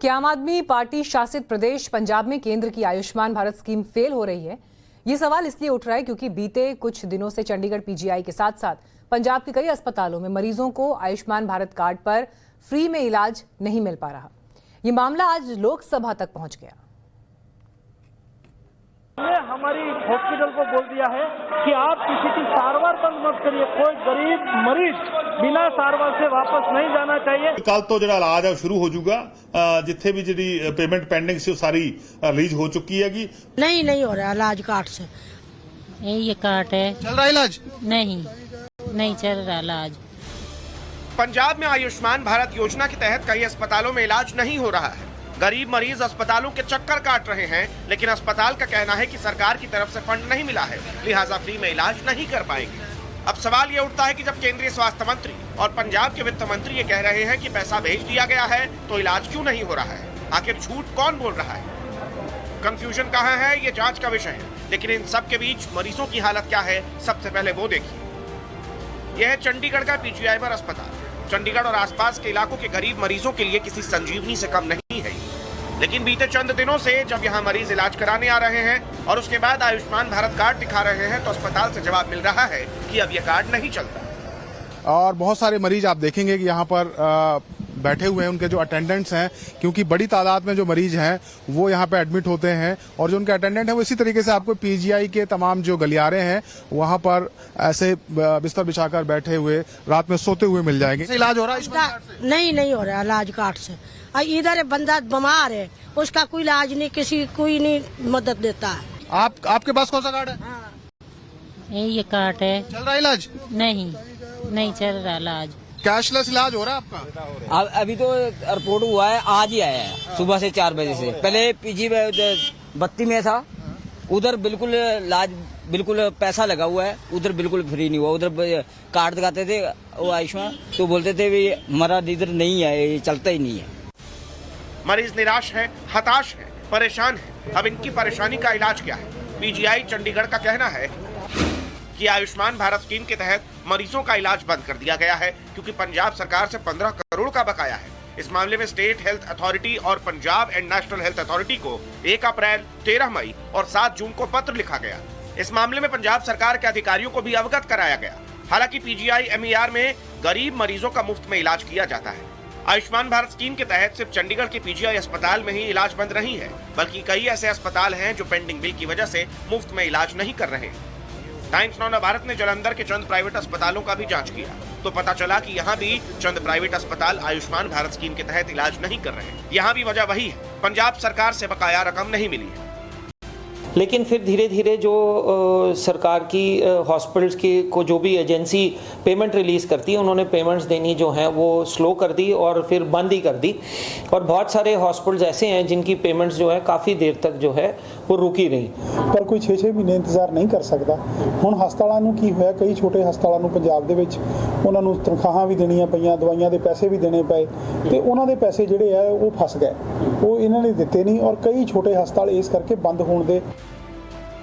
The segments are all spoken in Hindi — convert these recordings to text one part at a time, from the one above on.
कि आम आदमी पार्टी शासित प्रदेश पंजाब में केंद्र की आयुष्मान भारत स्कीम फेल हो रही है। ये सवाल इसलिए उठ रहा है क्योंकि बीते कुछ दिनों से चंडीगढ़ पीजीआई के साथ साथ पंजाब के कई अस्पतालों में मरीजों को आयुष्मान भारत कार्ड पर फ्री में इलाज नहीं मिल पा रहा। ये मामला आज लोकसभा तक पहुंच गया। हमने हमारी हॉस्पिटल को बोल दिया है कि आप किसी की सारवार बंद मत करिए। कोई गरीब मरीज बिना सारवार से वापस नहीं जाना चाहिए। कल तो जो इलाज है शुरू हो जाऊगा। जिथे भी जी पेमेंट पेंडिंग से सारी रिलीज हो चुकी हैगी। नहीं हो रहा इलाज कार्ड से। ये कार्ड है, चल रहा इलाज? नहीं चल रहा इलाज। पंजाब में आयुष्मान भारत योजना के तहत कई अस्पतालों में इलाज नहीं हो रहा है। गरीब मरीज अस्पतालों के चक्कर काट रहे हैं, लेकिन अस्पताल का कहना है कि सरकार की तरफ से फंड नहीं मिला है, लिहाजा फ्री में इलाज नहीं कर पाएंगे। अब सवाल ये उठता है कि जब केंद्रीय स्वास्थ्य मंत्री और पंजाब के वित्त मंत्री ये कह रहे हैं कि पैसा भेज दिया गया है, तो इलाज क्यों नहीं हो रहा है? आखिर झूठ कौन बोल रहा है? कंफ्यूजन कहाँ है, ये जांच का विषय है। लेकिन इन सब के बीच मरीजों की हालत क्या है, सबसे पहले वो देखिए। यह है चंडीगढ़ का पीजीआई पर अस्पताल। चंडीगढ़ और आसपास के इलाकों के गरीब मरीजों के लिए किसी संजीवनी से कम नहीं है। लेकिन बीते चंद दिनों से जब यहाँ मरीज इलाज कराने आ रहे हैं और उसके बाद आयुष्मान भारत कार्ड दिखा रहे हैं, तो अस्पताल से जवाब मिल रहा है कि अब ये कार्ड नहीं चलता। और बहुत सारे मरीज आप देखेंगे कि यहाँ पर बैठे हुए हैं, उनके जो अटेंडेंट्स हैं, क्योंकि बड़ी तादाद में जो मरीज हैं वो यहाँ पे एडमिट होते हैं और जो उनके अटेंडेंट हैं वो इसी तरीके से आपको पीजीआई के तमाम जो गलियारे हैं वहाँ पर ऐसे बिस्तर बिछाकर बैठे हुए रात में सोते हुए मिल जाएंगे। इलाज हो रहा है? नहीं हो रहा इलाज कार्ड से। इधर बंदा बीमार है, उसका कोई इलाज नहीं, कोई नहीं मदद देता है। आपके पास कौन सा कार्ड है? ये कार्ड है, चल रहा इलाज? नहीं चल रहा इलाज। कैशलेस इलाज हो रहा है आपका? अभी तो रिपोर्ट हुआ है, आज ही आया है सुबह से 4 बजे से। पहले पीजी 32 में था, उधर बिल्कुल इलाज बिल्कुल पैसा लगा हुआ है, उधर बिल्कुल फ्री नहीं हुआ। उधर कार्ड दिखाते थे वो आयुष्मान, तो बोलते थे भी हमारा इधर नहीं है, ये चलता ही नहीं है। मरीज निराश है, हताश है, परेशान है। अब इनकी परेशानी का इलाज क्या है? पीजीआई चंडीगढ़ का कहना है कि आयुष्मान भारत स्कीम के तहत मरीजों का इलाज बंद कर दिया गया है क्योंकि पंजाब सरकार से 15 करोड़ का बकाया है। इस मामले में स्टेट हेल्थ अथॉरिटी और Punjab and national health authority को 1 अप्रैल, 13 मई और 7 जून को पत्र लिखा गया। इस मामले में पंजाब सरकार के अधिकारियों को भी अवगत कराया गया। हालांकि पीजीआई MER में गरीब मरीजों का मुफ्त में इलाज किया जाता है। आयुष्मान भारत स्कीम के तहत सिर्फ चंडीगढ़ के पीजीआई अस्पताल में ही इलाज बंद नहीं है, बल्कि कई ऐसे अस्पताल हैं जो पेंडिंग बिल की वजह से मुफ्त में इलाज नहीं कर रहे। टाइम्स नौ भारत ने जालंधर के चंद प्राइवेट अस्पतालों का भी जांच किया, तो पता चला कि यहाँ भी चंद प्राइवेट अस्पताल आयुष्मान भारत स्कीम के तहत इलाज नहीं कर रहे। यहाँ भी वजह वही है, पंजाब सरकार से बकाया रकम नहीं मिली है। लेकिन फिर धीरे धीरे जो सरकार की हॉस्पिटल्स की को जो भी एजेंसी पेमेंट रिलीज़ करती है, उन्होंने पेमेंट्स देनी जो हैं वो स्लो कर दी और फिर बंद ही कर दी। और बहुत सारे हॉस्पिटल्स ऐसे हैं जिनकी पेमेंट्स जो है काफ़ी देर तक जो है वो रुकी रही। पर कोई 6-6 ਮਹੀਨੇ ਇੰਤਜ਼ਾਰ ਨਹੀਂ ਕਰ ਸਕਦਾ। ਹੁਣ ਹਸਪਤਾਲਾਂ ਨੂੰ ਕੀ ਹੋਇਆ, ਕਈ ਛੋਟੇ ਹਸਪਤਾਲਾਂ ਨੂੰ ਪੰਜਾਬ ਦੇ ਵਿੱਚ ਉਹਨਾਂ ਨੂੰ ਤਨਖਾਹਾਂ ਵੀ ਦੇਣੀਆਂ ਪਈਆਂ, ਦਵਾਈਆਂ ਦੇ ਪੈਸੇ ਵੀ ਦੇਣੇ ਪਏ ਤੇ ਉਹਨਾਂ ਦੇ ਪੈਸੇ ਜਿਹੜੇ ਆ ਉਹ ਫਸ ਗਏ, ਉਹ ਇਹਨਾਂ ਨੇ ਦਿੱਤੇ ਨਹੀਂ ਔਰ ਕਈ ਛੋਟੇ ਹਸਪਤਾਲ ਇਸ ਕਰਕੇ ਬੰਦ ਹੋਣ ਦੇ।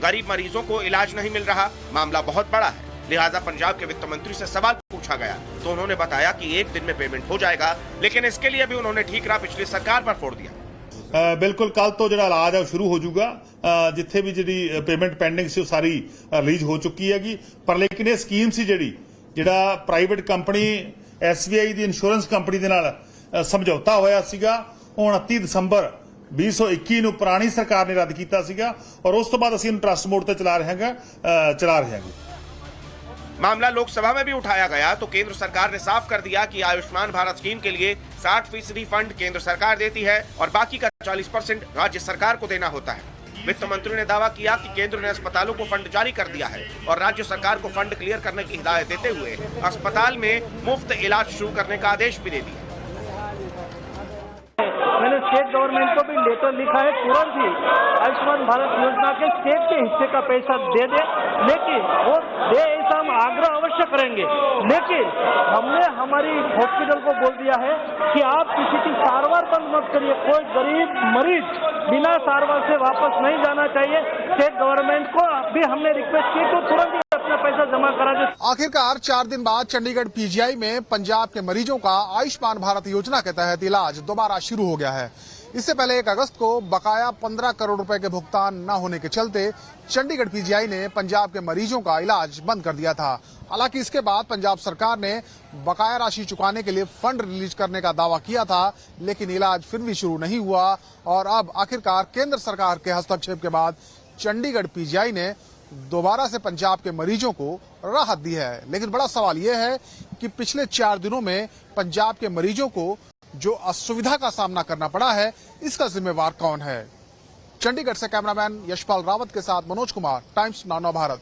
गरीब मरीजों को इलाज नहीं मिल रहा, मामला बहुत बड़ा है। लिहाजा पंजाब के वित्त मंत्री से सवाल पूछा गया तो उन्होंने बताया कि 1 दिन में पेमेंट हो जाएगा, लेकिन इसके लिए भी उन्होंने ठीकरा पिछली सरकार पर फोड़ दिया। बिल्कुल कल तो जो इलाज है शुरू हो जाऊगा। जिथे भी जी पेमेंट पेंडिंग से सारी रिलीज हो चुकी हैगी। पर लेकिन ये स्कीम सी जिहड़ा प्राइवेट कंपनी SBI दी इंश्योरेंस कंपनी दे नाल समझौता होया सीगा, 29 दिसंबर 2021 ਨੂੰ ਪੁਰਾਣੀ ਸਰਕਾਰ ਨੇ ਰੱਦ ਕੀਤਾ ਸੀਗਾ और उस तो बाद ਅਸੀਂ ਇਹਨੂੰ ट्रस्ट मोड ਤੇ चला रहे हैं। मामला लोकसभा में भी उठाया गया तो केंद्र सरकार ने साफ कर दिया कि आयुष्मान भारत स्कीम के लिए 60% फंड केंद्र सरकार देती है और बाकी का 40% राज्य सरकार को देना होता है। वित्त मंत्री ने दावा किया कि केंद्र ने अस्पतालों को फंड जारी कर दिया है और राज्य सरकार को फंड क्लियर करने की हिदायत देते हुए अस्पताल में मुफ्त इलाज शुरू करने का आदेश भी दे दिया। मैंने स्टेट गवर्नमेंट को भी लेटर लिखा है, तुरंत ही आयुष्मान भारत योजना के स्टेट के हिस्से का पैसा दे दे, लेकिन वो दे ऐसा हम आग्रह अवश्य करेंगे। लेकिन हमने हमारी हॉस्पिटल को बोल दिया है कि आप किसी की सारवार बंद मत करिए। कोई गरीब मरीज बिना सारवार से वापस नहीं जाना चाहिए। स्टेट गवर्नमेंट को भी हमने रिक्वेस्ट की तो तुरंत ही अपना पैसा जमा करा दे। आखिरकार 4 दिन बाद चंडीगढ़ पीजीआई में पंजाब के मरीजों का आयुष्मान भारत योजना के तहत इलाज दोबारा शुरू हो गया है। इससे पहले 1 अगस्त को बकाया 15 करोड़ रुपए के भुगतान न होने के चलते चंडीगढ़ पीजीआई ने पंजाब के मरीजों का इलाज बंद कर दिया था। हालांकि इसके बाद पंजाब सरकार ने बकाया राशि चुकाने के लिए फंड रिलीज करने का दावा किया था, लेकिन इलाज फिर भी शुरू नहीं हुआ और अब आखिरकार केंद्र सरकार के हस्तक्षेप के बाद चंडीगढ़ पीजीआई ने दोबारा से पंजाब के मरीजों को राहत दी है। लेकिन बड़ा सवाल यह है कि पिछले 4 दिनों में पंजाब के मरीजों को जो असुविधा का सामना करना पड़ा है, इसका जिम्मेवार कौन है? चंडीगढ़ से कैमरामैन यशपाल रावत के साथ मनोज कुमार, टाइम्स नाउ भारत।